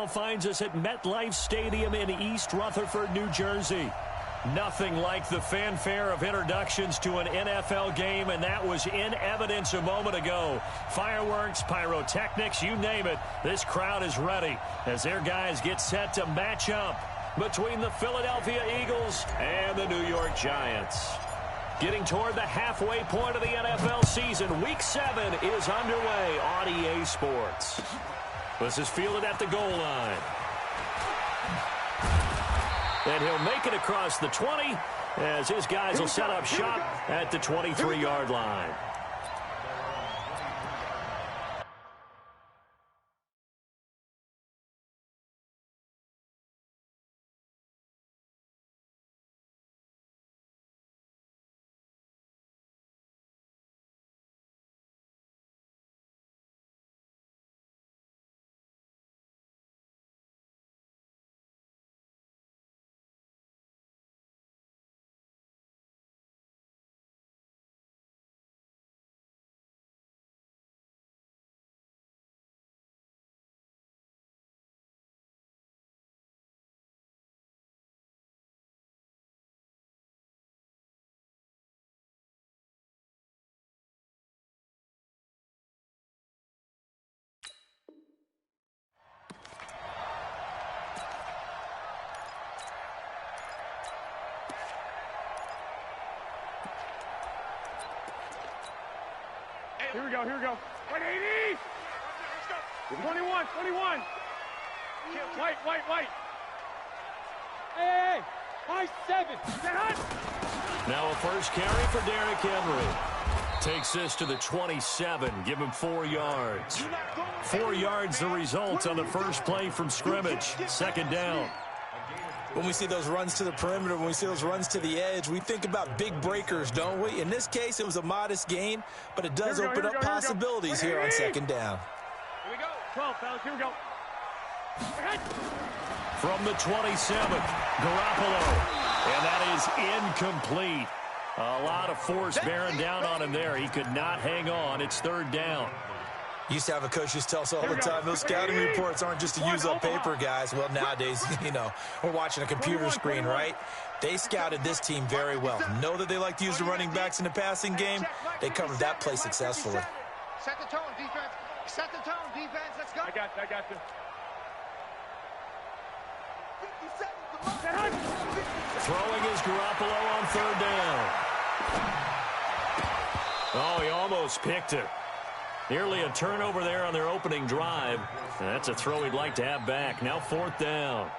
now finds us at MetLife Stadium in East Rutherford, New Jersey. Nothing like the fanfare of introductions to an NFL game, and that was in evidence a moment ago. Fireworks, pyrotechnics, you name it. This crowd is ready as their guys get set to match up between the Philadelphia Eagles and the New York Giants. Getting toward the halfway point of the NFL season, Week 7 is underway on EA Sports. This is fielded at the goal line. And he'll make it across the 20 as his guys will set up shop at the 23-yard line. Here we go, here we go. 180! 21, 21. White. Hey, high 7. Now a first carry for Derrick Henry. Takes this to the 27. Give him 4 yards. 4 yards the result on the first play from scrimmage. Second down. When we see those runs to the perimeter, when we see those runs to the edge, we think about big breakers, don't we? In this case, it was a modest gain, but it does open up possibilities here on second down. Here we go. 12, fellas. Here we go. From the 27th, Garoppolo. And that is incomplete. A lot of force bearing down on him there. He could not hang on. It's third down. Used to have a coach just tell us all the time, those scouting reports aren't just to use up paper, guys. Well, nowadays, we're watching a computer screen, right? They scouted this team very well. Know that they like to use the running backs in the passing game. They covered that play successfully. Set the tone, defense. Set the tone, defense. Let's go. I got you. Throwing is Garoppolo on third down. Oh, he almost picked it. Nearly a turnover there on their opening drive. And that's a throw he'd like to have back. Now fourth down.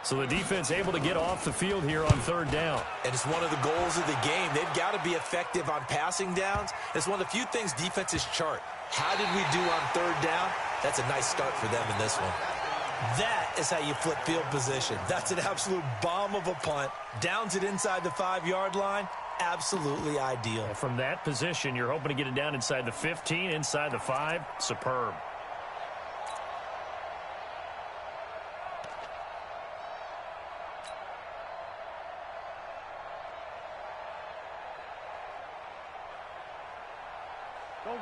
So the defense able to get off the field here on third down. And it's one of the goals of the game. They've got to be effective on passing downs. It's one of the few things defenses chart. How did we do on third down? That's a nice start for them in this one. That is how you flip field position. That's an absolute bomb of a punt. Downs it inside the 5-yard line. Absolutely ideal. From that position, you're hoping to get it down inside the 15, inside the 5. Superb.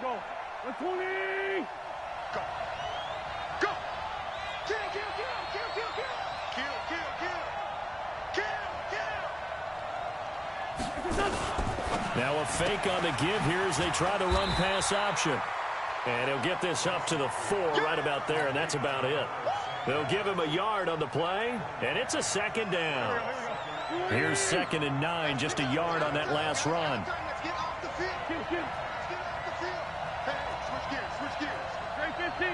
Go. 120! Go. Now a fake on the give here as they try to run pass option. And he'll get this up to the 4 right about there, and that's about it. They'll give him a yard on the play, and it's a second down. Here's 2nd and 9, just a yard on that last run. Let's get off the field. Let's get off the field. Hey, switch gears. Straight 15.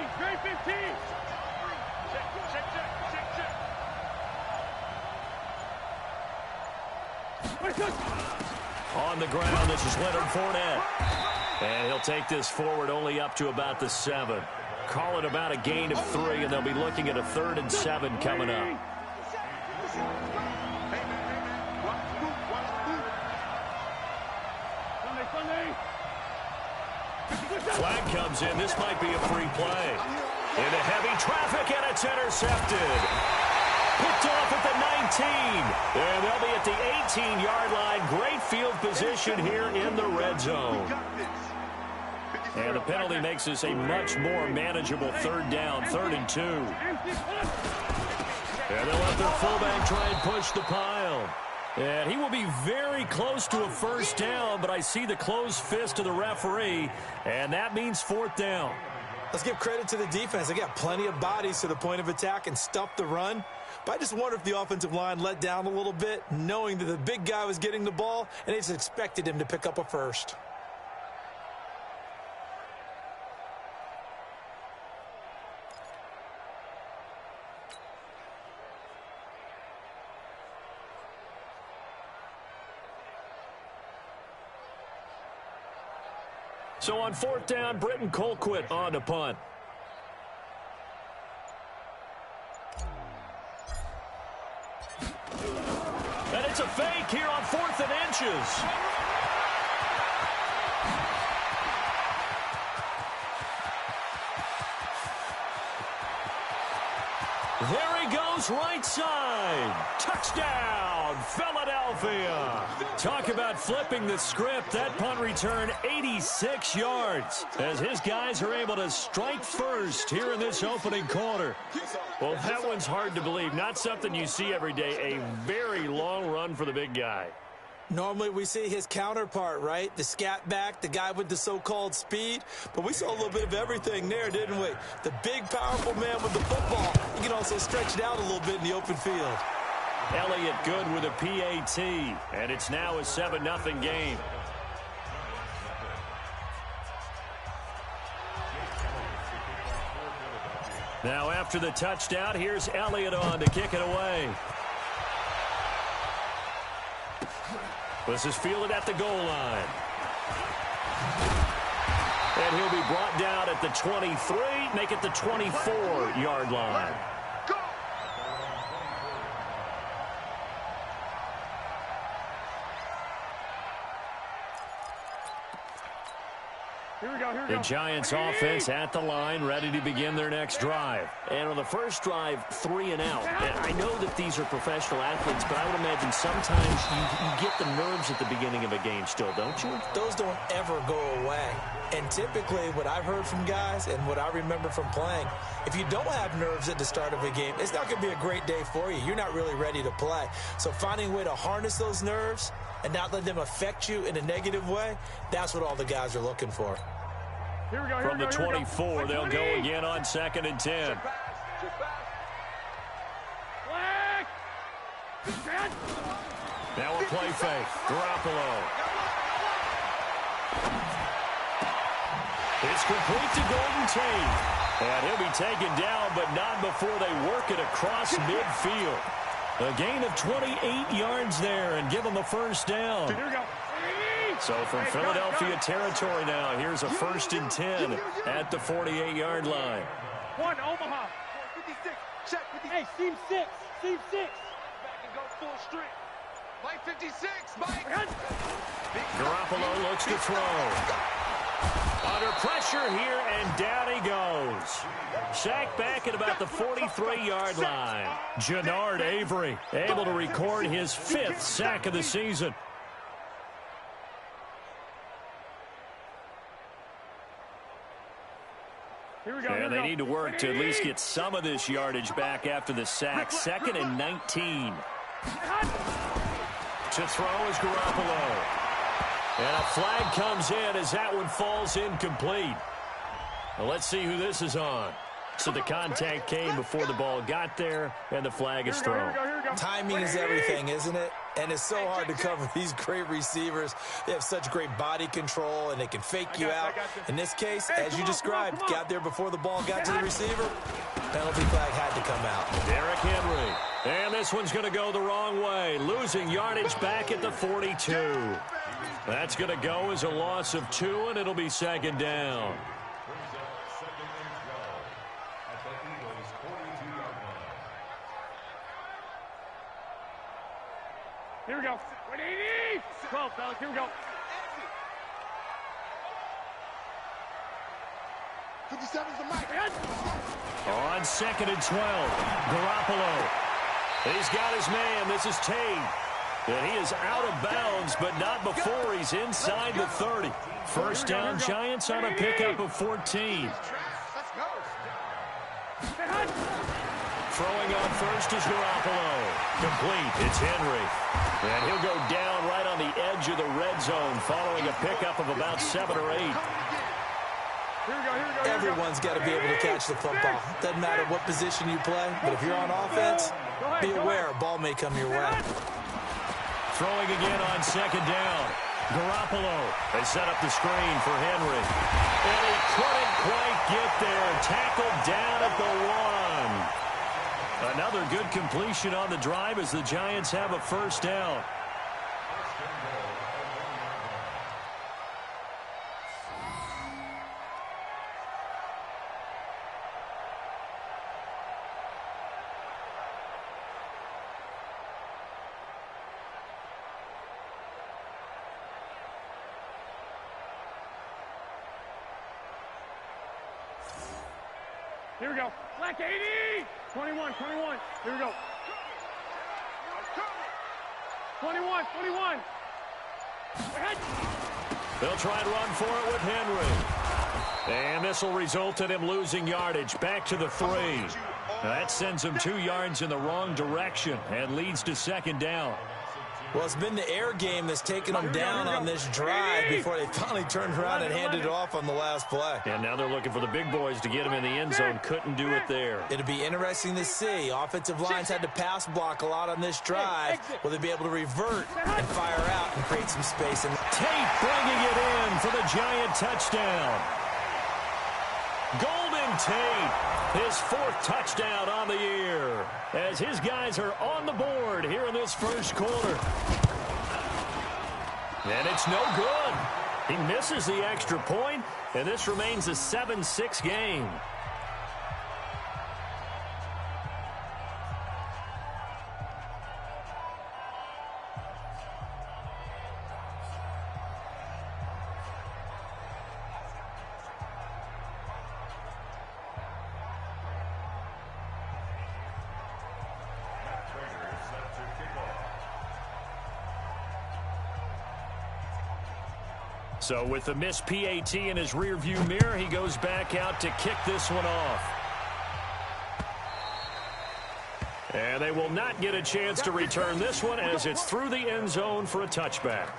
On the ground, this is Leonard Fournette. And he'll take this forward only up to about the 7. Call it about a gain of 3, and they'll be looking at a 3rd and 7 coming up. Flag comes in. This might be a free play. Into heavy traffic, and it's intercepted. Picked off at the 19. And they'll be at the 18-yard line. Great field position here in the red zone. And the penalty makes this a much more manageable third down, 3rd and 2. And they'll let their fullback try and push the pile. And he will be very close to a first down, but I see the closed fist of the referee, and that means 4th down. Let's give credit to the defense. They got plenty of bodies to the point of attack and stuffed the run. But I just wonder if the offensive line let down a little bit, knowing that the big guy was getting the ball, and they just expected him to pick up a first. So on 4th down, Britton Colquitt on to punt. And it's a fake here on 4th and inches. There he goes, right side. Touchdown, Philadelphia. Talk about flipping the script. That punt return, 86 yards, as his guys are able to strike first here in this opening quarter. Well, that one's hard to believe. Not something you see every day. A very long run for the big guy. Normally we see his counterpart, right? The scat back, the guy with the so-called speed. But we saw a little bit of everything there, didn't we? The big, powerful man with the football. He can also stretch it out a little bit in the open field. Elliott good with a PAT, and it's now a 7-0 game. Now after the touchdown, here's Elliott on to kick it away. This is fielded at the goal line. And he'll be brought down at the 23, make it the 24-yard line. The Giants offense at the line, ready to begin their next drive. And on the first drive, 3 and out. And I know that these are professional athletes, but I would imagine sometimes you get the nerves at the beginning of a game still, don't you? Those don't ever go away. And typically what I've heard from guys and what I remember from playing, if you don't have nerves at the start of a game, it's not going to be a great day for you. You're not really ready to play. So finding a way to harness those nerves and not let them affect you in a negative way, that's what all the guys are looking for. From the 24, they'll go again on 2nd and 10. Now a play fake. Garoppolo. It's complete to Golden Tate. And he'll be taken down, but not before they work it across midfield. A gain of 28 yards there and give them a first down. So from Philadelphia territory now, here's a 1st and 10 at the 48-yard line. One, Omaha. 56. Check 56. Hey, seam 6. Seam 6. Back and go full strength. Mike 56. Mike. Garoppolo looks to throw. Under pressure here, and down he goes. Sacked back at about the 43-yard line. Jannard Avery able to record his 5th sack of the season. And they need to work to at least get some of this yardage back after the sack. 2nd and 19. To throw is Garoppolo. And a flag comes in as that one falls incomplete. Well, let's see who this is on. So the contact came before the ball got there, and the flag is thrown. Timing is everything, isn't it? And it's so hard to cover these great receivers. They have such great body control, and they can fake you out. In this case, as you described, got there before the ball got to the receiver. Penalty flag had to come out. Derrick Henry. And this one's going to go the wrong way. Losing yardage back at the 42. That's going to go as a loss of 2, and it'll be 2nd down. Here we go. 180. 12, fellas. Here we go. 57's the mic. On 2nd and 12. Garoppolo. He's got his man. This is Tate. And he is out of bounds, but not before he's inside the 30. First down, Giants on a pickup of 14. Throwing on first is Garoppolo. Complete. It's Henry. And he'll go down right on the edge of the red zone following a pickup of about 7 or 8. Everyone's got to be able to catch the football. Doesn't matter what position you play, but if you're on offense, be aware a ball may come your way. Throwing again on second down. Garoppolo. They set up the screen for Henry. And he couldn't quite get there. Tackled down at the 1. Another good completion on the drive as the Giants have a first down. Here we go. Black 80. 21. Here we go. 21. They'll try and run for it with Henry. And this will result in him losing yardage. Back to the 3. That sends him 2 yards in the wrong direction and leads to second down. Well, it's been the air game that's taken them down on this drive before they finally turned around and handed it off on the last play. And now they're looking for the big boys to get him in the end zone. Couldn't do it there. It'll be interesting to see. Offensive lines had to pass block a lot on this drive. Will they be able to revert and fire out and create some space? Tate bringing it in for the Giant touchdown. Golden Tate, his 4th touchdown on the year, as his guys are on the board here in this first quarter. And it's no good. He misses the extra point, and this remains a 7-6 game. So with the missed PAT in his rearview mirror, he goes back out to kick this one off. And they will not get a chance to return this one as it's through the end zone for a touchback.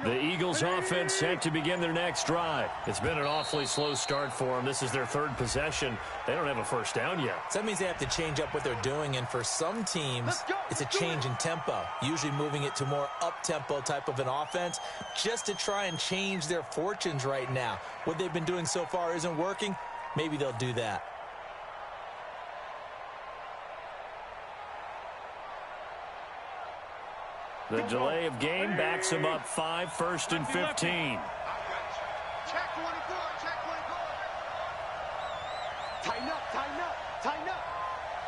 The Eagles offense set to begin their next drive. It's been an awfully slow start for them. This is their 3rd possession. They don't have a first down yet. So that means they have to change up what they're doing, and for some teams, it's a change in tempo, usually moving it to more up-tempo type of an offense just to try and change their fortunes right now. What they've been doing so far isn't working. Maybe they'll do that. The delay of game backs him up 5, 1st and 15. Check 24, check 24. Tighten up.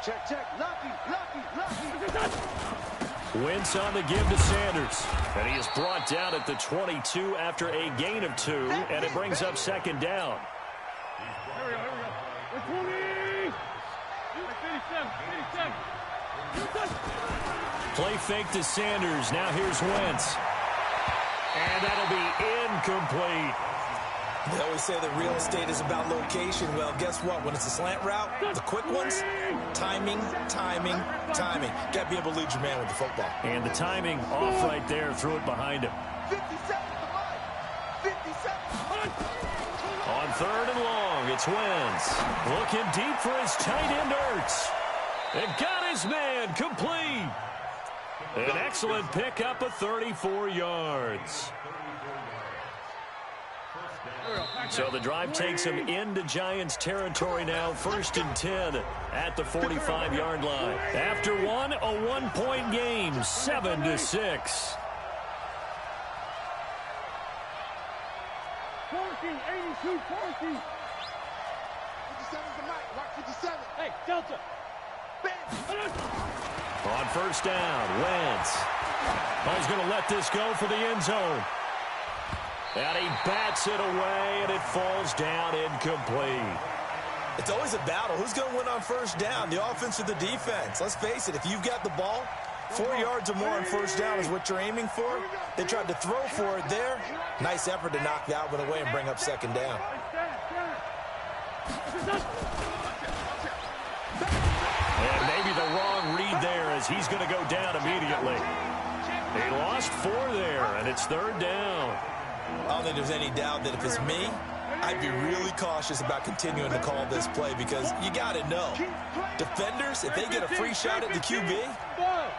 Check. Lucky. Wentz on the give to Sanders. And he is brought down at the 22 after a gain of 2, and it brings up second down. Here we go. 20. 87. Play fake to Sanders. Now here's Wentz. And that'll be incomplete. They always say that real estate is about location. Well, guess what? When it's a slant route, the quick ones, timing. Got to be able to lead your man with the football. And the timing off right there. Threw it behind him. 57. On 3rd and long, it's Wentz. Looking deep for his tight end, Ertz. And got his man complete. An excellent pickup of 34 yards. So the drive takes him into Giants territory now, 1st and 10 at the 45-yard line. After one, a one-point game, 7-6. 82, 40. 57's the mic. Watch 57. Hey, Delta. On 1st down, Wentz. He's going to let this go for the end zone. And he bats it away, and it falls down incomplete. It's always a battle. Who's going to win on 1st down, the offense or the defense? Let's face it, if you've got the ball, 4 yards or more on 1st down is what you're aiming for. They tried to throw for it there. Nice effort to knock that one away and bring up 2nd down. And maybe the wrong read there as he's going to go down immediately. He lost 4 there, and it's 3rd down. I don't think there's any doubt that if it's me, I'd be really cautious about continuing to call this play because you got to know, defenders, if they get a free shot at the QB,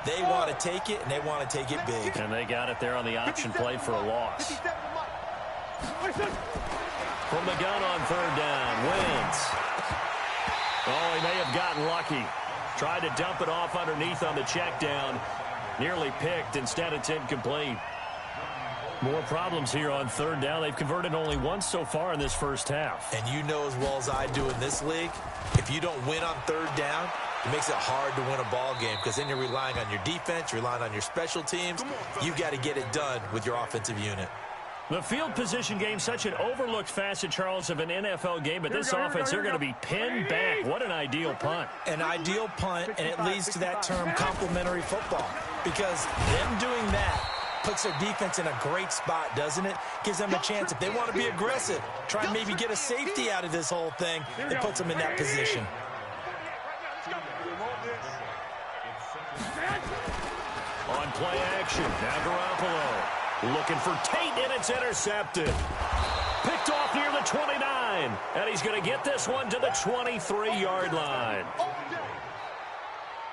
they want to take it, and they want to take it big. And they got it there on the option play for a loss. From the gun on 3rd down, Wentz. Oh, he may have gotten lucky. Tried to dump it off underneath on the check down. Nearly picked. Instead, it's incomplete. More problems here on 3rd down. They've converted only once so far in this first half. And you know as well as I do in this league, if you don't win on 3rd down, it makes it hard to win a ball game because then you're relying on your defense, you're relying on your special teams. You've got to get it done with your offensive unit. The field position game, such an overlooked facet, Charles, of an NFL game, but this offense, they're going to be pinned back. What an ideal punt. An ideal punt, and it leads to that term complementary football because them doing that puts their defense in a great spot, doesn't it? Gives them a chance. If they want to be aggressive, try and maybe get a safety out of this whole thing, it puts them in that position. On play action, now Garoppolo. Looking for Tate, and it's intercepted. Picked off near the 29, and he's going to get this one to the 23-yard line.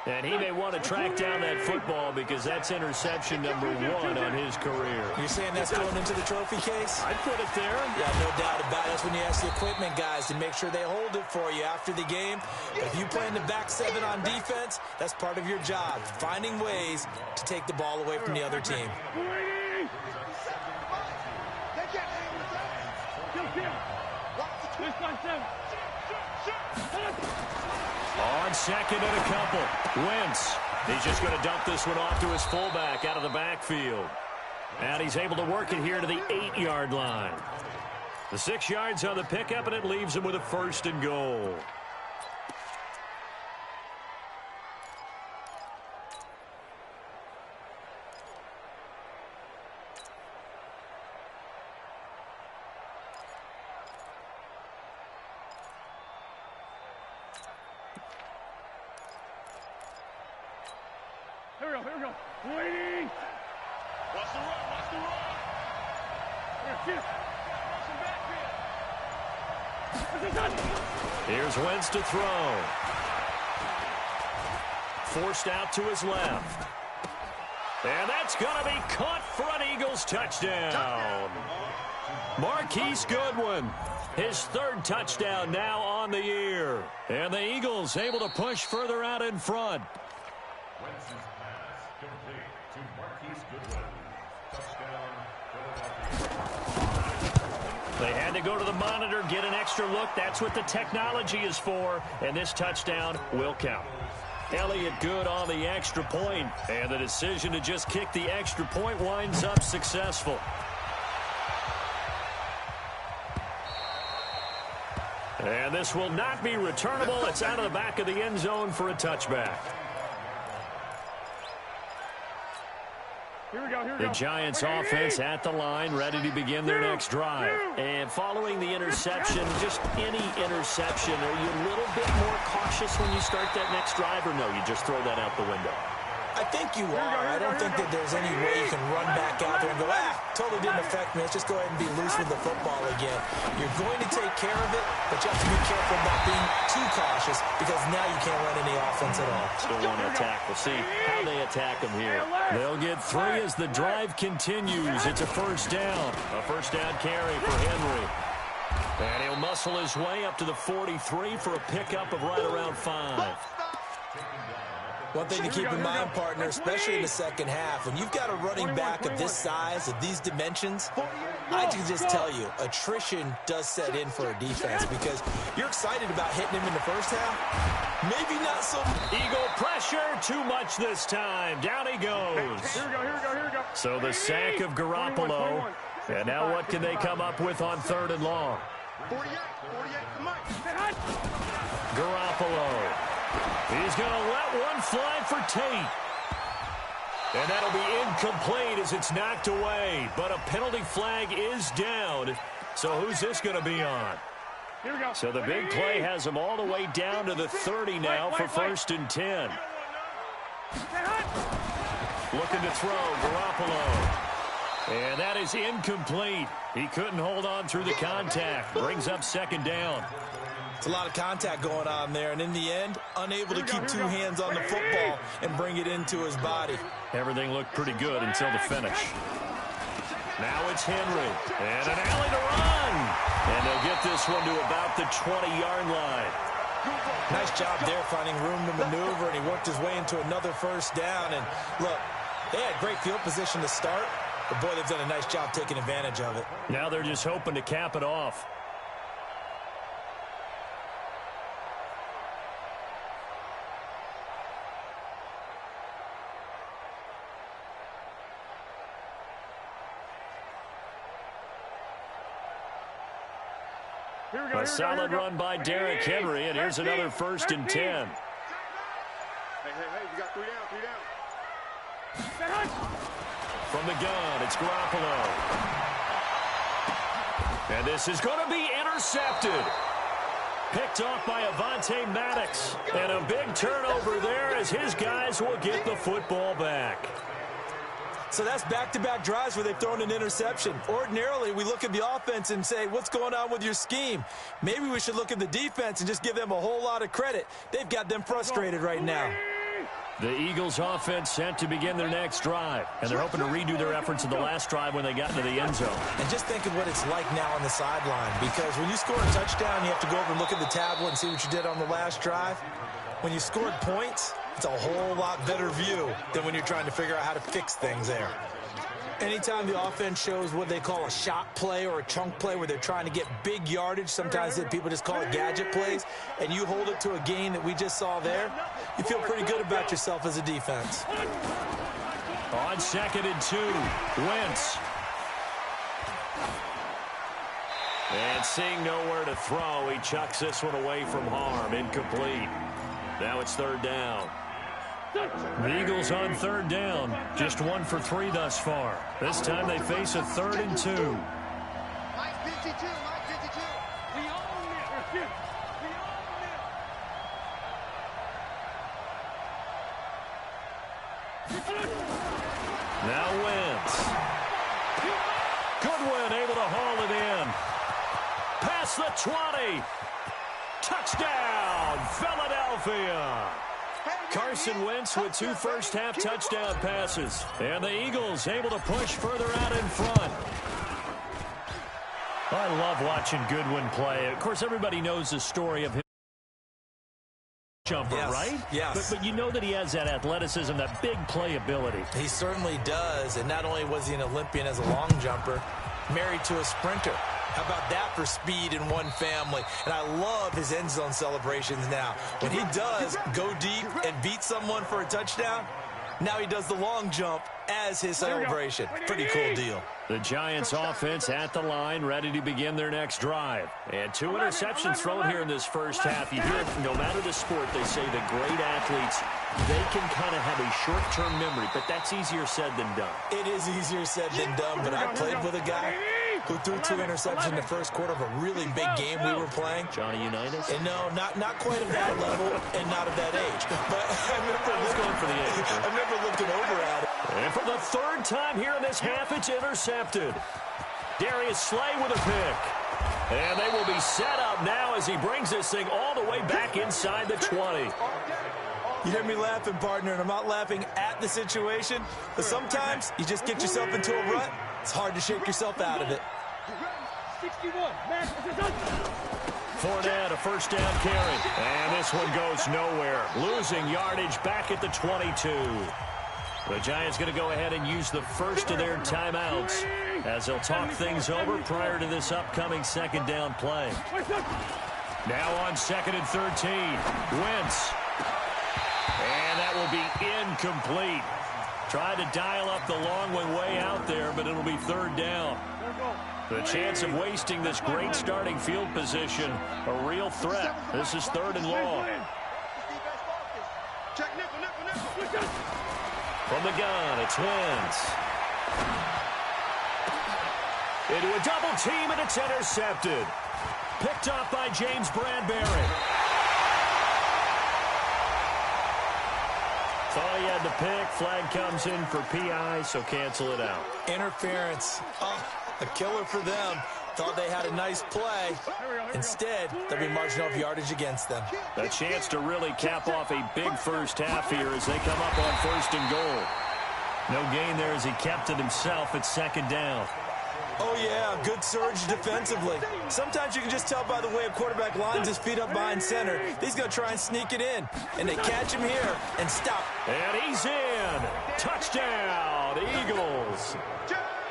And he may want to track down that football because that's interception number 1 on his career. You're saying that's going into the trophy case? I'd put it there. Yeah, no doubt about it. That's when you ask the equipment guys to make sure they hold it for you after the game. But if you play in the back 7 on defense, that's part of your job, finding ways to take the ball away from the other team. On 2nd and a couple, Wentz. He's just going to dump this one off to his fullback out of the backfield. And he's able to work it here to the 8-yard line. The 6 yards on the pickup, and it leaves him with a 1st and goal. Here we go. Waiting. Watch the run. Here's Wentz to throw. Forced out to his left. And that's going to be caught for an Eagles touchdown. Marquise Goodwin, his 3rd touchdown now on the year. And the Eagles able to push further out in front. They had to go to the monitor, get an extra look. That's what the technology is for, and this touchdown will count. Elliott good on the extra point, and the decision to just kick the extra point winds up successful. And this will not be returnable. It's out of the back of the end zone for a touchback. Here we go. The Giants offense at the line, ready to begin their next drive. And following the interception, just any interception, are you a little bit more cautious when you start that next drive, or no, you just throw that out the window? I think you are. I don't think that there's any way you can run back out there and go, totally didn't affect me. Let's just go ahead and be loose with the football again. You're going to take care of it, but you have to be careful about being too cautious because now you can't run any offense at all. Still want to attack. We'll see how they attack them here. They'll get 3 as the drive continues. It's a 1st down. A 1st down carry for Henry. And he'll muscle his way up to the 43 for a pickup of right around 5. One thing to keep in mind, partner, especially in the second half, when you've got a running back of this size, of these dimensions, I can just tell you, attrition does set in for a defense because you're excited about hitting him in the first half. Maybe not so. Eagle pressure, too much this time. Down he goes. Here we go. So the sack of Garoppolo. And now what can they come up with on 3rd and long? 48, come on. Garoppolo. He's going to let one fly for Tate. And that'll be incomplete as it's knocked away. But a penalty flag is down. So who's this going to be on? Here we go. So the big play has him all the way down to the 30 now for 1st and 10. Looking to throw, Garoppolo. And that is incomplete. He couldn't hold on through the contact. Brings up 2nd down. It's a lot of contact going on there, and in the end, unable to keep 2 hands on the football and bring it into his body. Everything looked pretty good until the finish. Now it's Henry. And an alley to run. And they'll get this one to about the 20-yard line. Nice job there finding room to maneuver, and he worked his way into another 1st down. And look, they had great field position to start, but boy, they've done a nice job taking advantage of it. Now they're just hoping to cap it off. A solid run by Derrick Henry, and here's another 1st and 10. Hey, you got 3 down. From the gun, it's Garoppolo. And this is going to be intercepted. Picked off by Avonte Maddox. And a big turnover there as his guys will get the football back. So that's back-to-back drives where they've thrown an interception. Ordinarily, we look at the offense and say, what's going on with your scheme? Maybe we should look at the defense and just give them a whole lot of credit. They've got them frustrated right now. The Eagles offense set to begin their next drive. And they're hoping to redo their efforts in the last drive when they got into the end zone. And just think of what it's like now on the sideline. Because when you score a touchdown, you have to go over and look at the tablet and see what you did on the last drive. When you scored points, it's a whole lot better view than when you're trying to figure out how to fix things there. Anytime the offense shows what they call a shot play or a chunk play where they're trying to get big yardage, sometimes people just call it gadget plays, and you hold it to a gain that we just saw there, you feel pretty good about yourself as a defense. On 2nd and 2, Wentz. And seeing nowhere to throw, he chucks this one away from harm. Incomplete. Now it's 3rd down. The Eagles on 3rd down. Just 1 for 3 thus far. This time they face a 3rd and 2. Mike 52, Mike 52. We own it. We own it. Now Wentz. Goodwin able to haul it in. Past the 20. Touchdown, Philadelphia. Carson Wentz with 2 first-half touchdown passes. And the Eagles able to push further out in front. I love watching Goodwin play. Of course, everybody knows the story of him. Jumper, Yes, right? yes. But you know that he has that athleticism, that big playability. He certainly does, and not only was he an Olympian as a long jumper, married to a sprinter. How about that for speed in one family? And I love his end zone celebrations now. When he does go deep and beat someone for a touchdown, now he does the long jump as his celebration. Pretty cool deal. The Giants offense at the line, ready to begin their next drive. And 2 interceptions thrown here in this first half. You hear it, no matter the sport, they say the great athletes, they can kind of have a short-term memory, but that's easier said than done. It is easier said than done, but I played with a guy who threw 2 interceptions in the first quarter of a really big game we were playing. Johnny Unitas? And no, not quite at that level and not at that age. But I remember looking over at it. And for the 3rd time here in this half, it's intercepted. Darius Slay with a pick. And they will be set up now as he brings this thing all the way back inside the 20. You hear me laughing, partner, and I'm not laughing at the situation. But sometimes you just get yourself into a rut. It's hard to shake yourself out of it. 61. Max, Fournette, a first down carry. And this one goes nowhere. Losing yardage back at the 22. The Giants going to go ahead and use the first of their timeouts as they'll talk things over prior to this upcoming second down play. Now on 2nd and 13. Wentz. And that will be incomplete. Tried to dial up the long one way out there, but it'll be 3rd down. The chance of wasting this great starting field position, a real threat. This is 3rd and long. From the gun, it's Wentz. Into a double team, and it's intercepted. Picked up by James Bradbury. Thought he had the pick. Flag comes in for PI, so cancel it out. Interference. Oh, a killer for them. Thought they had a nice play. Instead, they'll be marching off yardage against them. A chance to really cap off a big first half here as they come up on 1st and goal. No gain there as he kept it himself at 2nd down. Oh, yeah, good surge defensively. Sometimes you can just tell by the way a quarterback lines his feet up behind center. He's going to try and sneak it in. And they catch him here and stop. And he's in. Touchdown, Eagles.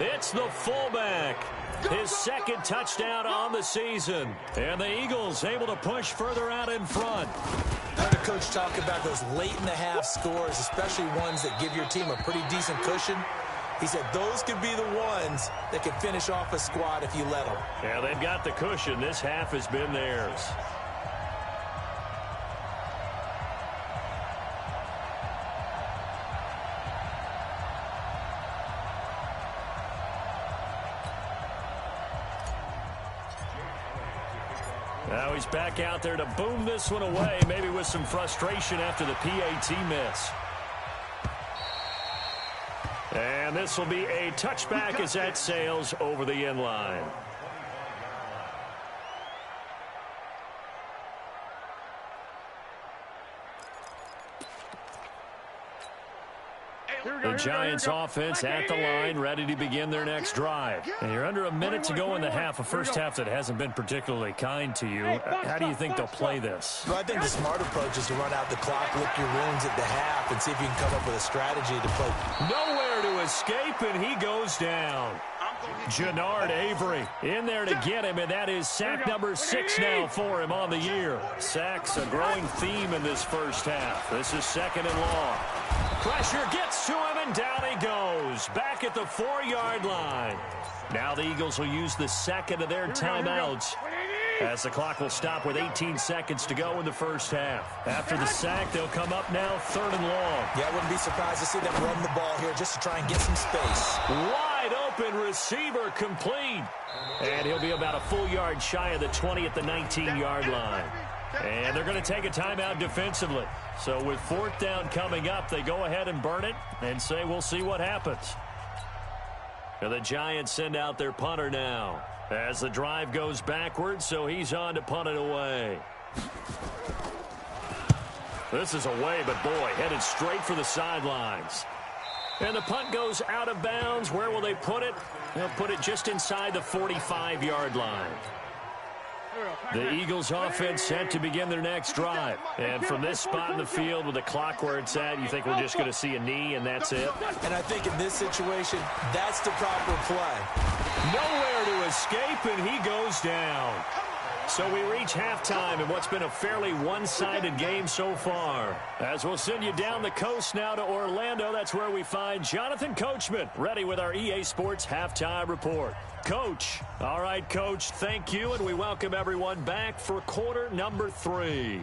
It's the fullback. His 2nd touchdown on the season. And the Eagles able to push further out in front. I heard the coach talk about those late-in-the-half scores, especially ones that give your team a pretty decent cushion. He said those could be the ones that can finish off a squad if you let them. Yeah, they've got the cushion. This half has been theirs. Now he's back out there to boom this one away, maybe with some frustration after the PAT miss. And this will be a touchback as that sails over the end line. The Giants offense at the line, ready to begin their next drive. And you're under a minute to go in the half, a first half that hasn't been particularly kind to you. How do you think they'll play this? Well, I think the smart approach is to run out the clock, lick your wounds at the half, and see if you can come up with a strategy to play. Nowhere to escape, and he goes down. Jannard Avery in there to get him, and that is sack number 6 now for him on the year. Sacks a growing theme in this first half. This is 2nd and long. Pressure gets to him, and down he goes. Back at the 4-yard line. Now the Eagles will use the 2nd of their timeouts as the clock will stop with 18 seconds to go in the first half. After the sack, they'll come up now 3rd and long. Yeah, I wouldn't be surprised to see them run the ball here just to try and get some space. Wide open receiver complete. And he'll be about a full yard shy of the 20 at the 19-yard line. And they're going to take a timeout defensively. So with 4th down coming up, they go ahead and burn it and say we'll see what happens. And the Giants send out their punter now as the drive goes backwards, so he's on to punt it away. This is away, but boy, headed straight for the sidelines. And the punt goes out of bounds. Where will they put it? They'll put it just inside the 45-yard line. The Eagles offense set to begin their next drive. And from this spot in the field with the clock where it's at, you think we're just going to see a knee and that's it? And I think in this situation, that's the proper play. Nowhere to escape, and he goes down. So we reach halftime in what's been a fairly one-sided game so far. As we'll send you down the coast now to Orlando, that's where we find Jonathan Coachman, ready with our EA Sports Halftime Report. Coach. All right, Coach, thank you, and we welcome everyone back for quarter number 3.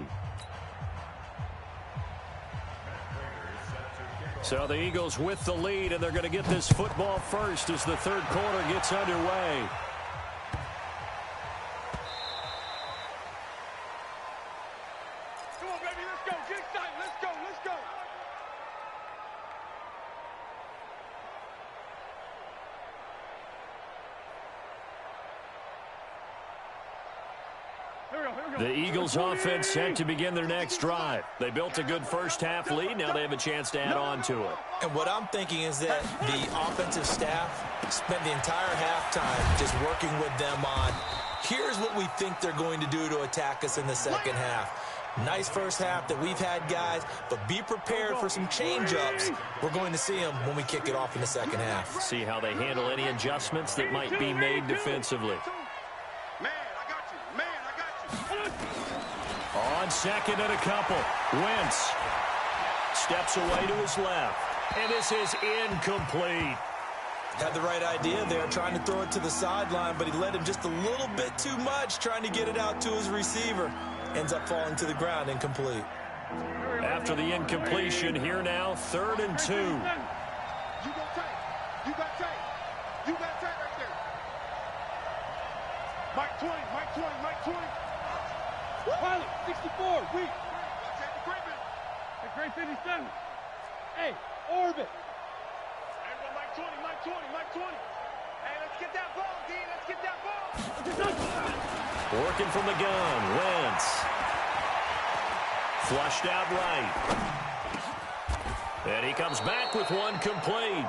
So the Eagles with the lead, and they're going to get this football first as the 3rd quarter gets underway. The Eagles offense set to begin their next drive. They built a good first half lead. Now they have a chance to add on to it. And what I'm thinking is that the offensive staff spent the entire halftime just working with them on, here's what we think they're going to do to attack us in the second half. Nice first half that we've had, guys, but be prepared for some change-ups. We're going to see them when we kick it off in the second half. See how they handle any adjustments that might be made defensively. On second and a couple, Wentz steps away to his left, and this is incomplete. Had the right idea there, trying to throw it to the sideline, but he led him just a little bit too much, trying to get it out to his receiver. Ends up falling to the ground, incomplete. After the incompletion, here now, 3rd and 2. You got tight. You got tight. You got tight right there. Mike 20, Mike 20, Mike 20. Pilot, 64, weak. Take the Griffin. Hey, grade 57. Hey, orbit. Everyone, Mike 20, Mike 20, Mike 20. Hey, let's get that ball, D. Let's get that ball. Working from the gun, Wentz. Flushed out right. And he comes back with one complete.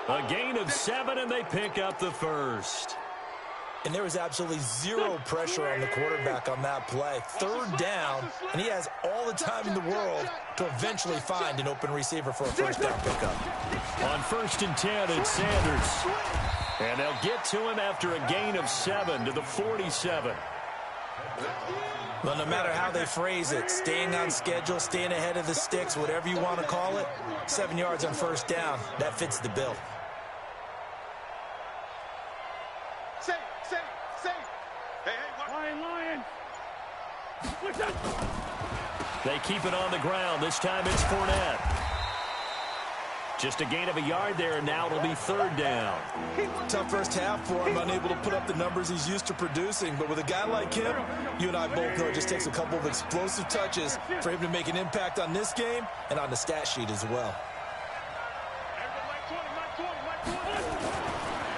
A gain of 7, and they pick up the first. And there was absolutely zero pressure on the quarterback on that play. 3rd down, and he has all the time in the world to eventually find an open receiver for a first down pickup. On 1st and 10, it's Sanders. And they'll get to him after a gain of 7 to the 47. Well, no matter how they phrase it, staying on schedule, staying ahead of the sticks, whatever you want to call it, 7 yards on 1st down, that fits the bill. Safe. Hey, Lion. They keep it on the ground. This time it's Fournette. Just a gain of a yard there, and now it'll be 3rd down. Tough first half for him, unable to put up the numbers he's used to producing. But with a guy like him, you and I both know it just takes a couple of explosive touches for him to make an impact on this game and on the stat sheet as well.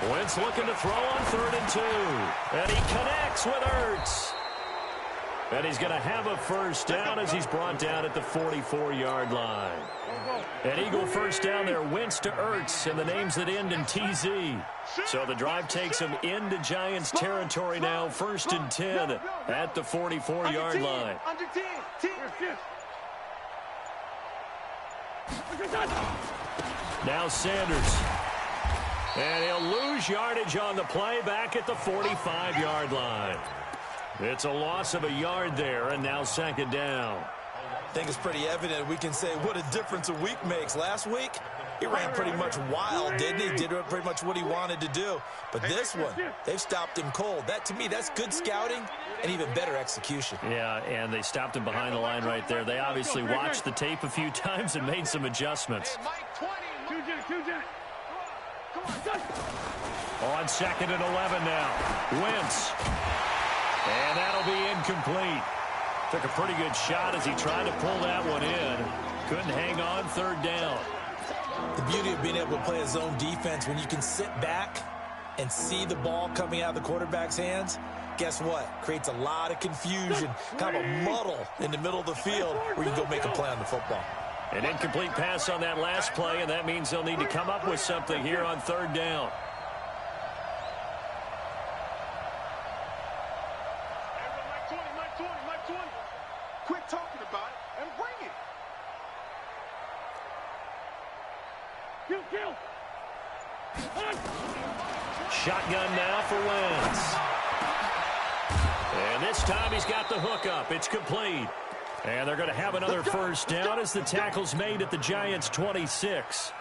Wentz looking to throw on 3rd and 2. And he connects with Ertz. And he's going to have a first down as he's brought down at the 44-yard line. An Eagle first down there, Wentz to Ertz, and the names that end in TZ. So the drive takes him into Giants territory now, 1st and 10 at the 44-yard line. Under 10. Now Sanders. And he'll lose yardage on the play back at the 45-yard line. It's a loss of a yard there, and now 2nd down. I think it's pretty evident. We can say what a difference a week makes. Last week, he ran pretty much wild, didn't he? Did pretty much what he wanted to do. But this one, they've stopped him cold. That, to me, that's good scouting and even better execution. Yeah, and they stopped him behind the line right there. They obviously watched the tape a few times and made some adjustments. On 2nd and 11 now. Wentz. And that'll be incomplete. Took a pretty good shot as he tried to pull that one in. Couldn't hang on 3rd down. The beauty of being able to play a zone defense when you can sit back and see the ball coming out of the quarterback's hands, guess what? Creates a lot of confusion, kind of a muddle in the middle of the field where you can go make a play on the football. An incomplete pass on that last play, and that means they'll need to come up with something here on 3rd down. Quit talking about it and bring it. Kill. Shotgun now for Wentz. And this time he's got the hook up. It's complete. And they're going to have another first down as the tackle's made at the Giants' 26.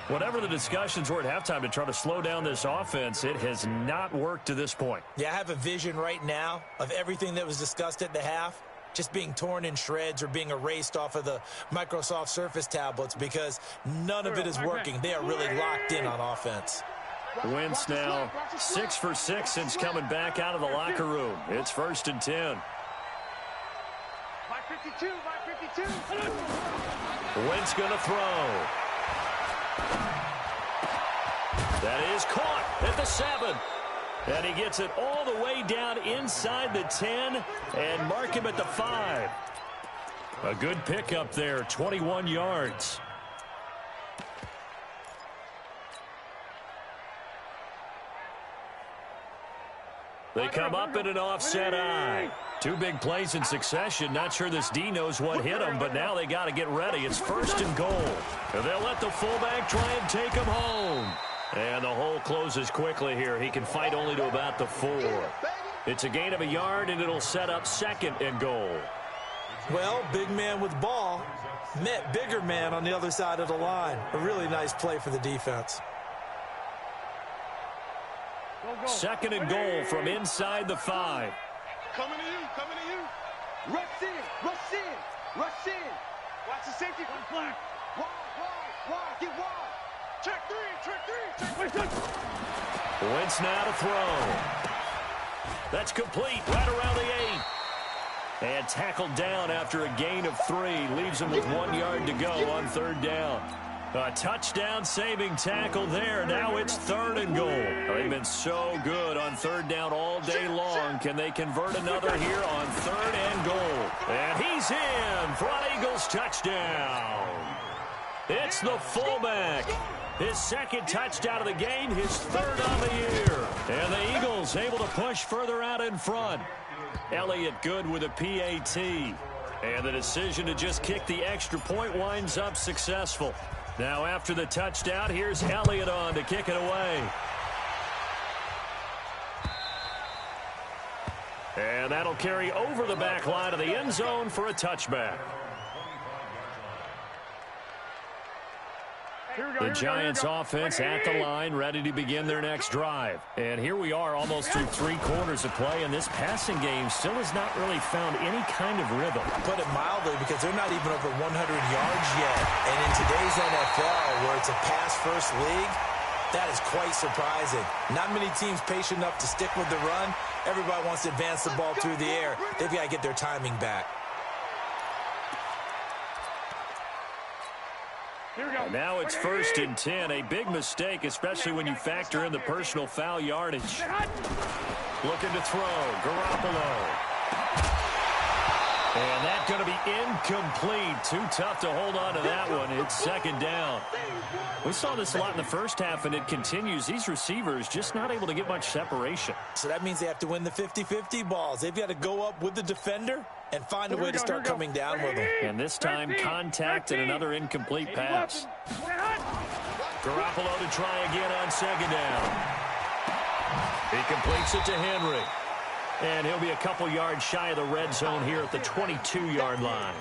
Whatever the discussions were at halftime to try to slow down this offense, it has not worked to this point. Yeah, I have a vision right now of everything that was discussed at the half just being torn in shreds or being erased off of the Microsoft Surface tablets because none of it is working. They are really locked in on offense. Wentz now 6 for 6 since coming back out of the locker room. It's 1st and 10. By 52. Wentz going to throw. That is caught at the 7. And he gets it all the way down inside the 10 and mark him at the 5. A good pickup there, 21 yards. They come up in an offset eye. 2 big plays in succession. Not sure this D knows what hit him, but now they got to get ready. It's 1st and goal. And they'll let the fullback try and take him home. And the hole closes quickly here. He can fight only to about the 4. It's a gain of a yard, and it'll set up 2nd and goal. Well, big man with ball met bigger man on the other side of the line. A really nice play for the defense. 2nd and goal from inside the 5. Coming to you, coming to you. Rush in, rush in, rush in. Watch the safety. Wide, get wide. Check 3, check 3. Wentz now to throw. That's complete right around the 8. And tackled down after a gain of 3. Leaves him with 1 yard to go on 3rd down. A touchdown saving tackle there. Now it's 3rd and goal. They've been so good on 3rd down all day long. Can they convert another here on 3rd and goal? And he's in for an Eagles touchdown. It's the fullback. His 2nd touchdown of the game, his 3rd on the year. And the Eagles able to push further out in front. Elliott good with a PAT. And the decision to just kick the extra point winds up successful. Now after the touchdown, here's Elliott on to kick it away. And that'll carry over the back line of the end zone for a touchback. The Giants offense at the line, ready to begin their next drive. And here we are almost through 3 quarters of play, and this passing game still has not really found any kind of rhythm. Put it mildly, because they're not even over 100 yards yet. And in today's NFL, where it's a pass-first league, that is quite surprising. Not many teams patient enough to stick with the run. Everybody wants to advance the ball through the air. They've got to get their timing back. And now it's 1st and 10. A big mistake, especially when you factor in the personal foul yardage. Looking to throw. Garoppolo. And that's going to be incomplete. Too tough to hold on to that one. It's 2nd down. We saw this a lot in the first half, and it continues. These receivers just not able to get much separation. So that means they have to win the 50-50 balls. They've got to go up with the defender and find a way to start coming down with them. And this time, contact and another incomplete pass. Garoppolo to try again on 2nd down. He completes it to Henry. And he'll be a couple yards shy of the red zone here at the 22-yard line.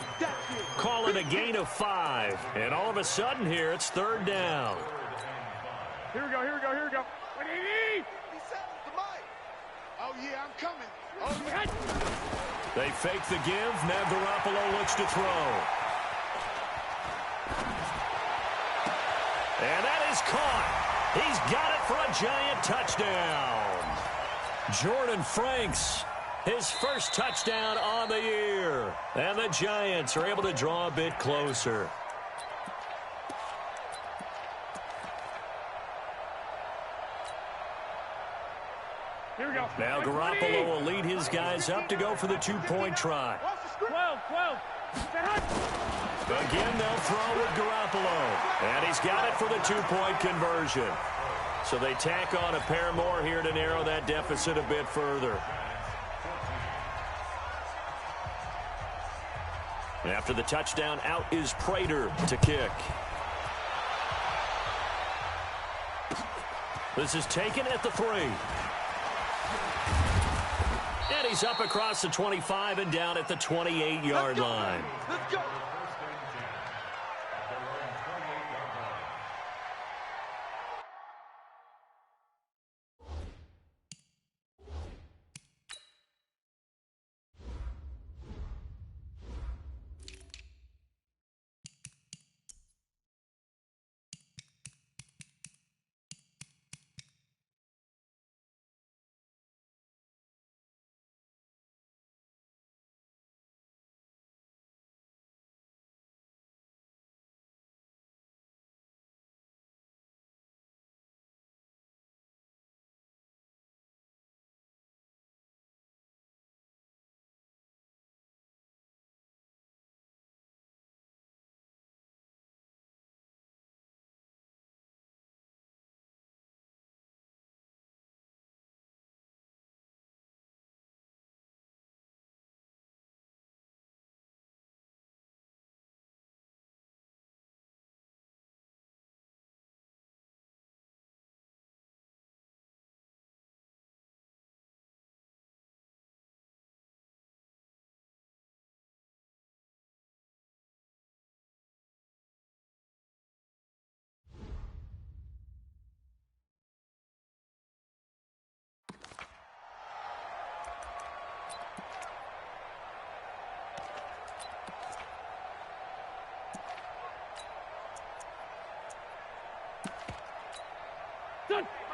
Call it a gain of 5. And all of a sudden here, it's 3rd down. Here we go, here we go, here we go. Oh, yeah, I'm coming. Oh, yeah. They fake the give. Now Garoppolo looks to throw. And that is caught. He's got it for a Giant touchdown. Jordan Franks, his first touchdown on the year. And the Giants are able to draw a bit closer. Here we go. Now Garoppolo will lead his guys up to go for the 2-point try. 12. Again, they'll throw with Garoppolo. And he's got it for the 2-point conversion. So they tack on a pair more here to narrow that deficit a bit further. After the touchdown, out is Prater to kick. This is taken at the 3. And he's up across the 25 and down at the 28-yard line. Let's go.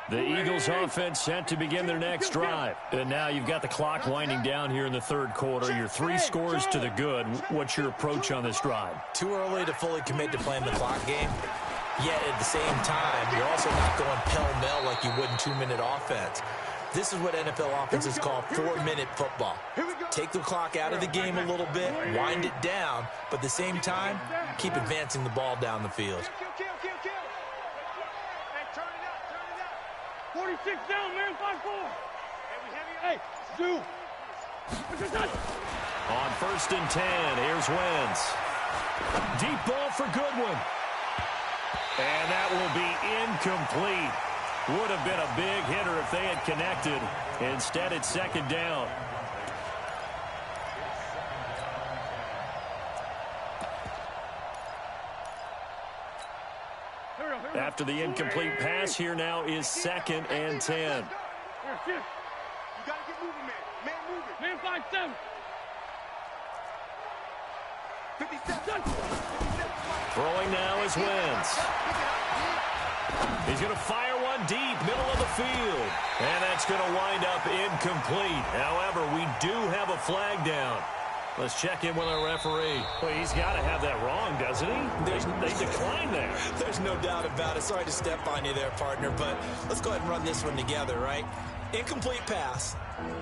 The Eagles offense set to begin their next drive. And now you've got the clock winding down here in the third quarter. You're 3 scores to the good. What's your approach on this drive? Too early to fully commit to playing the clock game. Yet at the same time, you're also not going pell-mell like you would in 2-minute offense. This is what NFL offenses call 4-minute football. Take the clock out of the game a little bit, wind it down, but at the same time, keep advancing the ball down the field. 46 down, man, 5-4. Hey, do. On 1st and 10, here's Wentz. Deep ball for Goodwin. And that will be incomplete. Would have been a big hitter if they had connected. Instead, it's 2nd down. After the incomplete pass, here now is 2nd and 10. You got to get moving, man. Man, move it. Man, 5-7. 57. Throwing now is Wentz. He's going to fire one deep, middle of the field. And that's going to wind up incomplete. However, we do have a flag down. Let's check in with our referee. Well, he's got to have that wrong, doesn't he? They declined that. There's no doubt about it. Sorry to step on you there, partner, but let's go ahead and run this one together, right? Incomplete pass,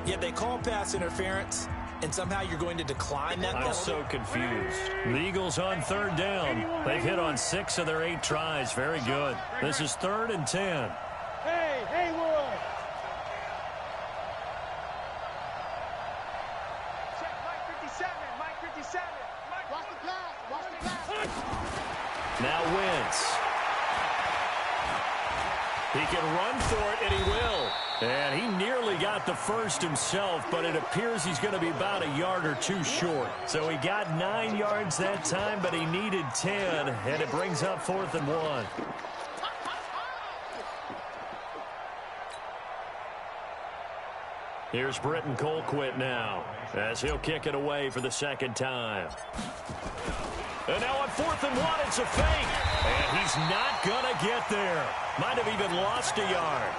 yet they call pass interference, and somehow you're going to decline that penalty? I'm so confused. The Eagles on 3rd down. They've hit on 6 of their 8 tries. Very good. This is 3rd and 10. Hey, Haywood. Check Mike 57. Mike 57. Watch the pass. Watch the pass. Now Wentz. He can run for it, and he will. And he nearly got the first himself, but it appears he's going to be about a yard or 2 short. So he got 9 yards that time, but he needed 10, and it brings up 4th and 1. Here's Britton Colquitt now, as he'll kick it away for the 2nd time. And now on 4th and 1, it's a fake. And he's not going to get there. Might have even lost a yard.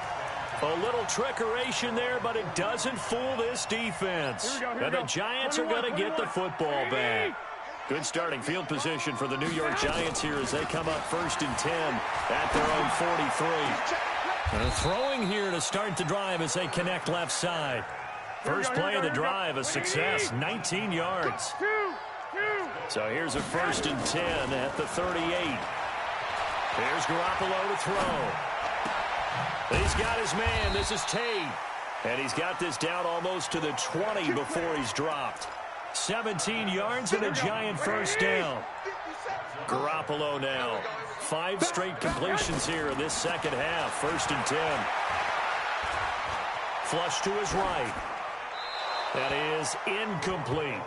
A little trickeration there, but it doesn't fool this defense. And the Giants are going to get the football back. Good starting field position for the New York Giants here as they come up 1st and 10 at their own 43. Throwing here to start the drive as they connect left side. First play of the drive, a success, 19 yards. So here's a 1st and 10 at the 38. Here's Garoppolo to throw. He's got his man. This is Tate. And he's got this down almost to the 20 before he's dropped. 17 yards and a Giant 1st down. Garoppolo now. 5 straight completions here in this 2nd half. 1st and 10. Flush to his right. That is incomplete.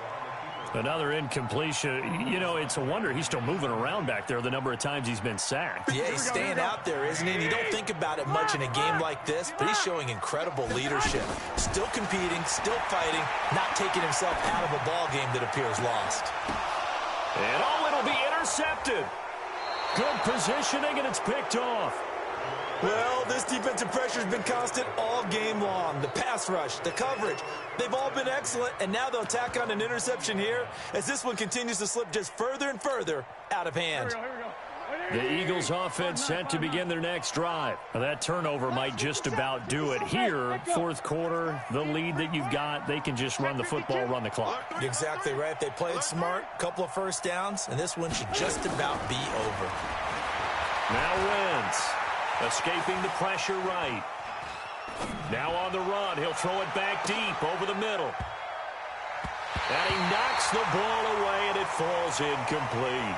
Another incompletion. You know, it's a wonder he's still moving around back there the number of times he's been sacked. Yeah, he's staying out there, isn't he? And you don't think about it much in a game like this, but he's showing incredible leadership. Still competing, still fighting, not taking himself out of a ball game that appears lost. And it'll be intercepted. Good positioning, and it's picked off. Well, this defensive pressure has been constant all game long. The pass rush, the coverage, they've all been excellent, and now they'll tack on an interception here as this one continues to slip just further and further out of hand. The Eagles offense set to begin their next drive. Now, that turnover might just about do it. Here, 4th quarter, the lead that you've got, they can just run the football, run the clock. Exactly right. They played smart, couple of 1st downs, and this one should just about be over. Now Wentz. Escaping the pressure right. Now on the run. He'll throw it back deep over the middle. And he knocks the ball away, and it falls incomplete.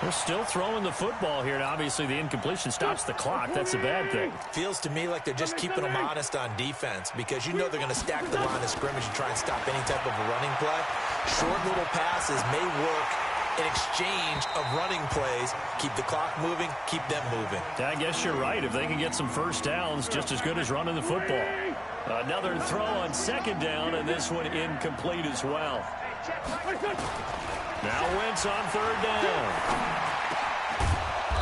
They're still throwing the football here, and obviously the incompletion stops the clock. That's a bad thing. Feels to me like they're just keeping them honest on defense because you know they're going to stack the line of scrimmage and try and stop any type of a running play. Short little passes may work in exchange of running plays. Keep the clock moving, keep them moving. I guess you're right. If they can get some 1st downs, just as good as running the football. Another throw on 2nd down, and this one incomplete as well. Now Wentz on 3rd down.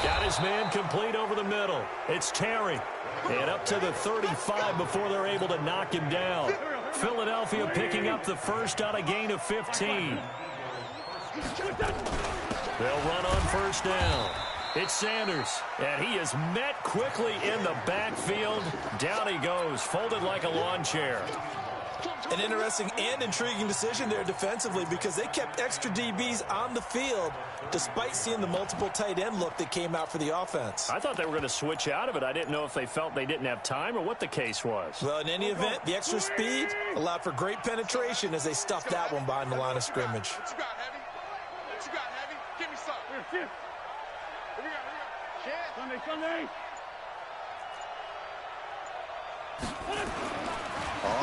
Got his man complete over the middle. It's Terry. And up to the 35 before they're able to knock him down. Philadelphia picking up the first on a gain of 15. They'll run on first down. It's Sanders, and he is met quickly in the backfield. Down he goes, folded like a lawn chair. An interesting and intriguing decision there defensively because they kept extra DBs on the field despite seeing the multiple tight end look that came out for the offense. I thought they were going to switch out of it. I didn't know if they felt they didn't have time or what the case was. Well, in any event, the extra speed allowed for great penetration as they stuffed that one behind the line of scrimmage. What you got, Heavy? What you got, Heavy? Give me some. Here we go. Sunday.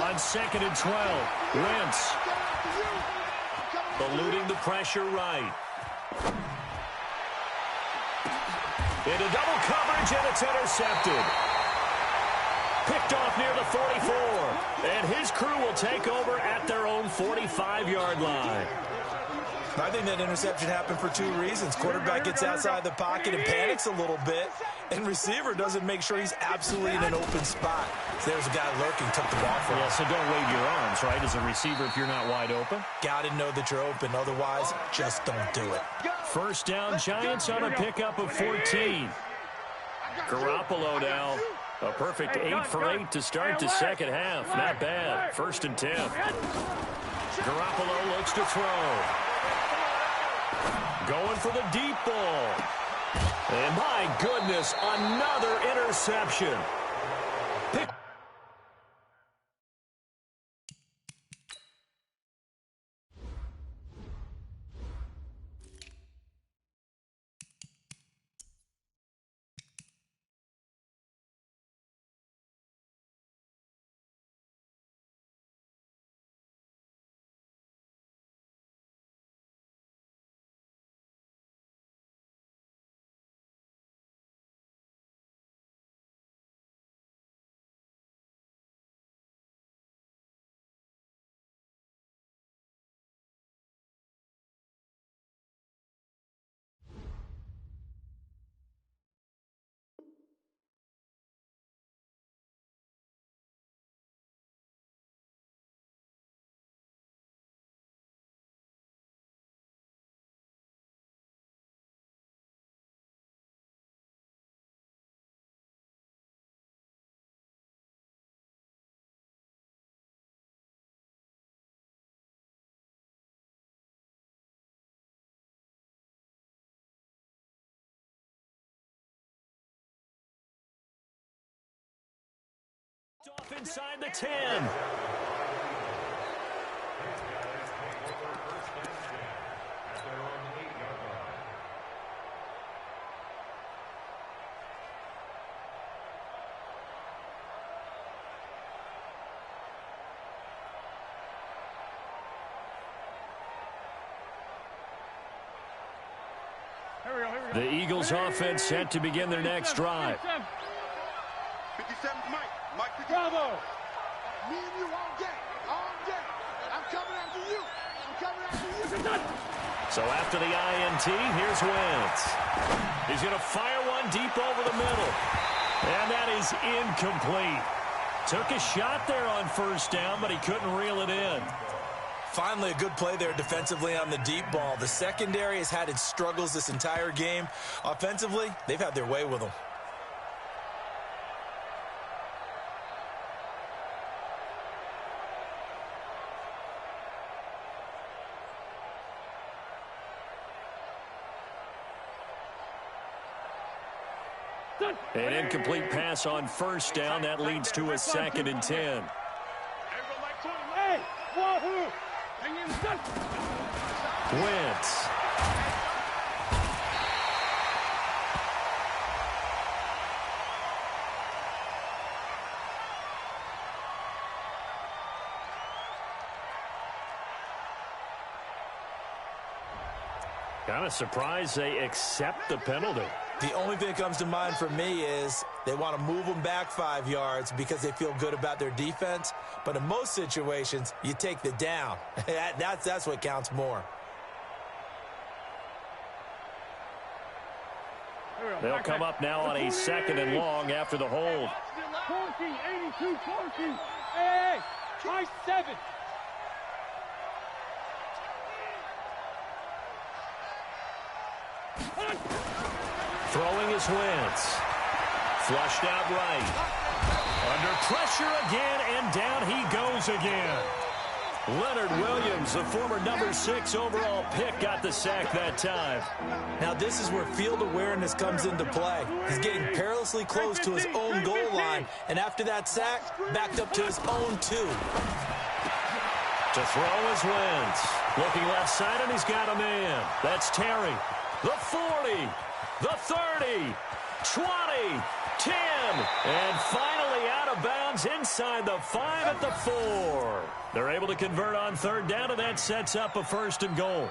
On 2nd and 12, Wentz. Eluding the pressure right. Into double coverage, and it's intercepted. Picked off near the 44. And his crew will take over at their own 45-yard line. I think that interception happened for two reasons. Quarterback gets outside the pocket and panics a little bit, and receiver doesn't make sure he's absolutely in an open spot. So there's a guy lurking, took the ball from him. Yeah, so don't wave your arms, right, as a receiver if you're not wide open. Got to know that you're open. Otherwise, just don't do it. First down, Giants on a pickup of 14. Garoppolo now. A perfect 8 for 8 to start the second half. Not bad. 1st and 10. Garoppolo looks to throw. Going for the deep ball. And my goodness, another interception. Off inside the 10. The Eagles offense set to begin their next drive. 57's Mike. Mike, Bravo. me and you all day. All day. I'm coming after you. I'm coming after you. So after the INT, here's Wentz. He's going to fire one deep over the middle. And that is incomplete. Took a shot there on first down, but he couldn't reel it in. Finally, a good play there defensively on the deep ball. The secondary has had its struggles this entire game. Offensively, they've had their way with them. An incomplete pass on first down. That leads to a 2nd and 10. Wentz. Kind of surprised they accept the penalty. The only thing that comes to mind for me is they want to move them back 5 yards because they feel good about their defense. But in most situations, you take the down. That's what counts more. Here we go. They'll come up now on a 2nd and long after the hold. 14, 82, 14. Hey, try 7. Throwing his Wentz. Flushed out right. Under pressure again, and down he goes again. Leonard Williams, the former number 6 overall pick, got the sack that time. Now this is where field awareness comes into play. He's getting perilously close to his own goal line, and after that sack, backed up to his own 2. To throw is Wentz. Looking left side, and he's got a man. That's Terry. The 40, the 30, 20, 10, and finally out of bounds inside the 5 at the 4. They're able to convert on 3rd down, and that sets up a 1st and goal.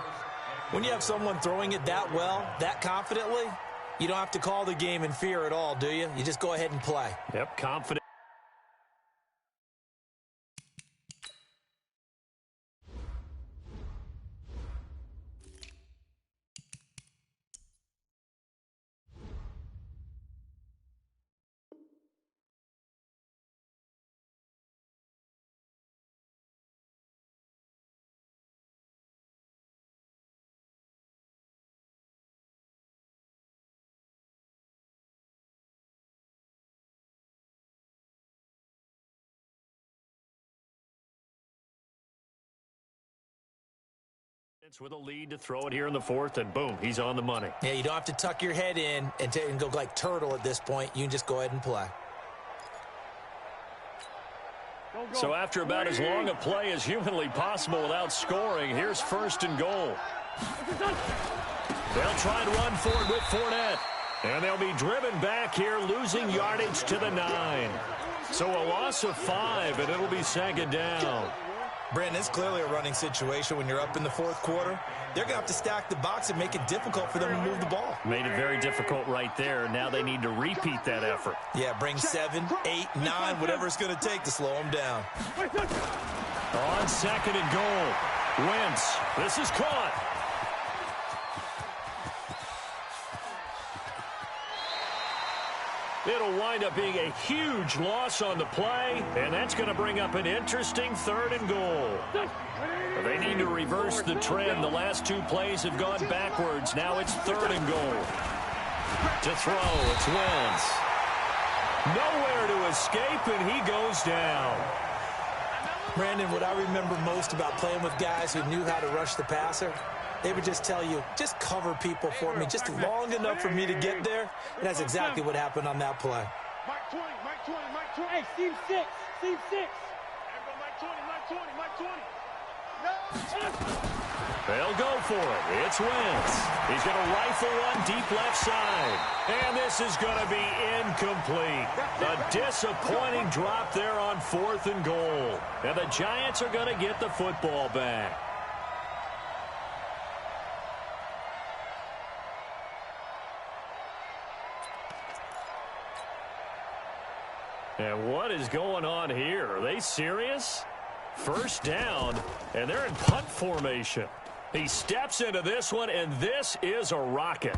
When you have someone throwing it that well, that confidently, you don't have to call the game in fear at all, do you? You just go ahead and play. Yep, confident. With a lead to throw it here in the 4th, and boom, he's on the money. Yeah, you don't have to tuck your head in and go like turtle at this point. You can just go ahead and play. So after about as long a play as humanly possible without scoring, here's 1st and goal. They'll try and run for it with Fournette. And they'll be driven back here, losing yardage to the 9. So a loss of 5, and it'll be 2nd down. Brandon, it's clearly a running situation when you're up in the 4th quarter. They're going to have to stack the box and make it difficult for them to move the ball. Made it very difficult right there. Now they need to repeat that effort. Yeah, bring 7, 8, 9, whatever it's going to take to slow them down. On 2nd and goal. Wentz. This is caught. It'll wind up being a huge loss on the play, and that's going to bring up an interesting 3rd and goal. They need to reverse the trend. The last 2 plays have gone backwards. Now it's 3rd and goal. To throw, it's Wentz. Nowhere to escape, and he goes down. Brandon, what I remember most about playing with guys who knew how to rush the passer, they would just tell you, just cover people for me just long enough for me to get there. And that's exactly what happened on that play. Mike 20, Mike 20, Mike 20. Hey, Steve 6, Steve 6. Mike 20, Mike 20, Mike 20. They'll go for it. It's Wentz. He's going to rifle one deep left side. And this is going to be incomplete. A disappointing drop there on 4th and goal. And the Giants are going to get the football back. And what is going on here? Are they serious? 1st down, and they're in punt formation. He steps into this one, and this is a rocket.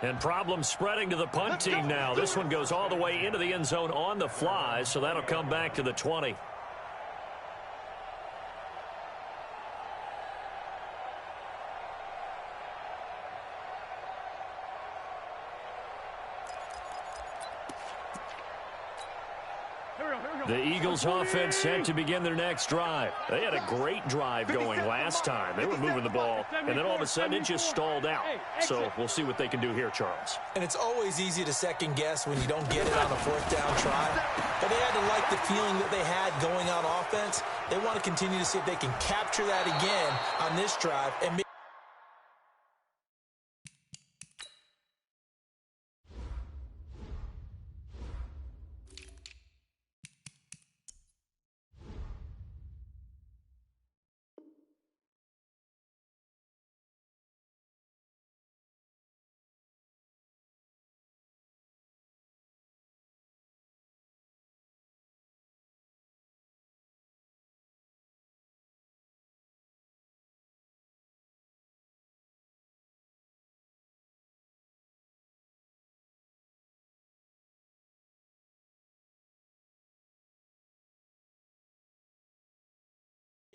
And problems spreading to the punt team now. This one goes all the way into the end zone on the fly, so that'll come back to the 20. The Eagles offense set to begin their next drive. They had a great drive going last time. They were moving the ball, and then all of a sudden it just stalled out. So we'll see what they can do here, Charles. And it's always easy to second guess when you don't get it on a 4th down try. But they had to like the feeling that they had going on offense. They want to continue to see if they can capture that again on this drive and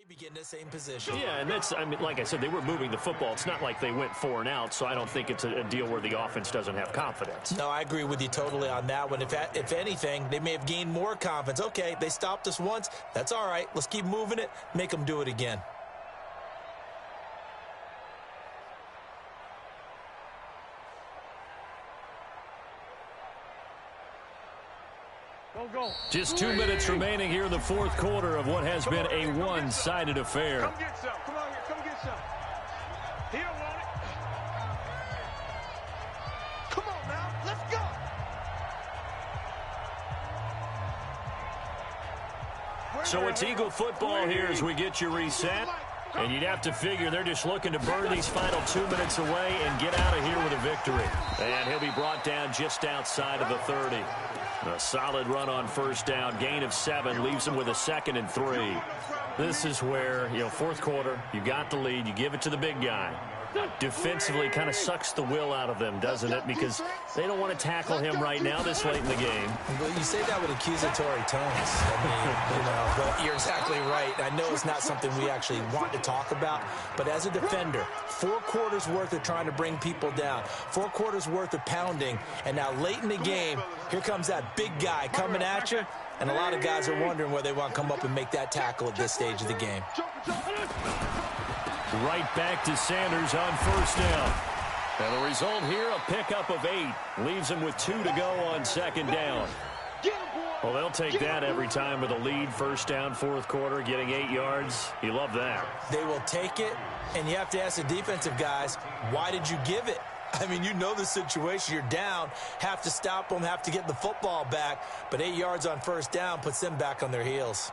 Maybe get in the same position. Yeah, and that's, I mean, like I said, they were moving the football. It's not like they went 4 and out, so I don't think it's a deal where the offense doesn't have confidence. No, I agree with you totally on that one. If anything, they may have gained more confidence. Okay, they stopped us once. That's all right. Let's keep moving it. Make them do it again. Just 2 minutes remaining here in the fourth quarter of what has been a one-sided affair. Come get some. Come on here. Come get some. He don't want it. Come on now, let's go. So it's Eagle football here as we get you reset. And you'd have to figure they're just looking to burn these final 2 minutes away and get out of here with a victory. And he'll be brought down just outside of the 30. A solid run on first down, gain of 7, leaves them with a 2nd and 3. This is where, fourth quarter, you got the lead, you give it to the big guy. Defensively kind of sucks the will out of them, doesn't it? Because they don't want to tackle him right now this late in the game. Well, you say that with accusatory tones. I mean, but you're exactly right. I know it's not something we actually want to talk about, but as a defender, 4 quarters worth of trying to bring people down, 4 quarters worth of pounding, and now late in the game, here comes that big guy coming at you, and a lot of guys are wondering whether they want to come up and make that tackle at this stage of the game. Right back to Sanders on first down. And the result here, a pickup of 8. Leaves him with 2 to go on second down. Well, they'll take that every time with a lead, first down, fourth quarter, getting 8 yards. You love that. They will take it, and you have to ask the defensive guys, why did you give it? I mean, you know the situation. You're down, have to stop them, have to get the football back, but 8 yards on first down puts them back on their heels.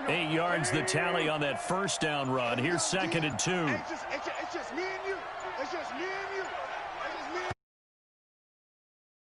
8 yards the tally on that first down run. Here's 2nd and 2. It's just me and you. It's just me and you. It's just me and you.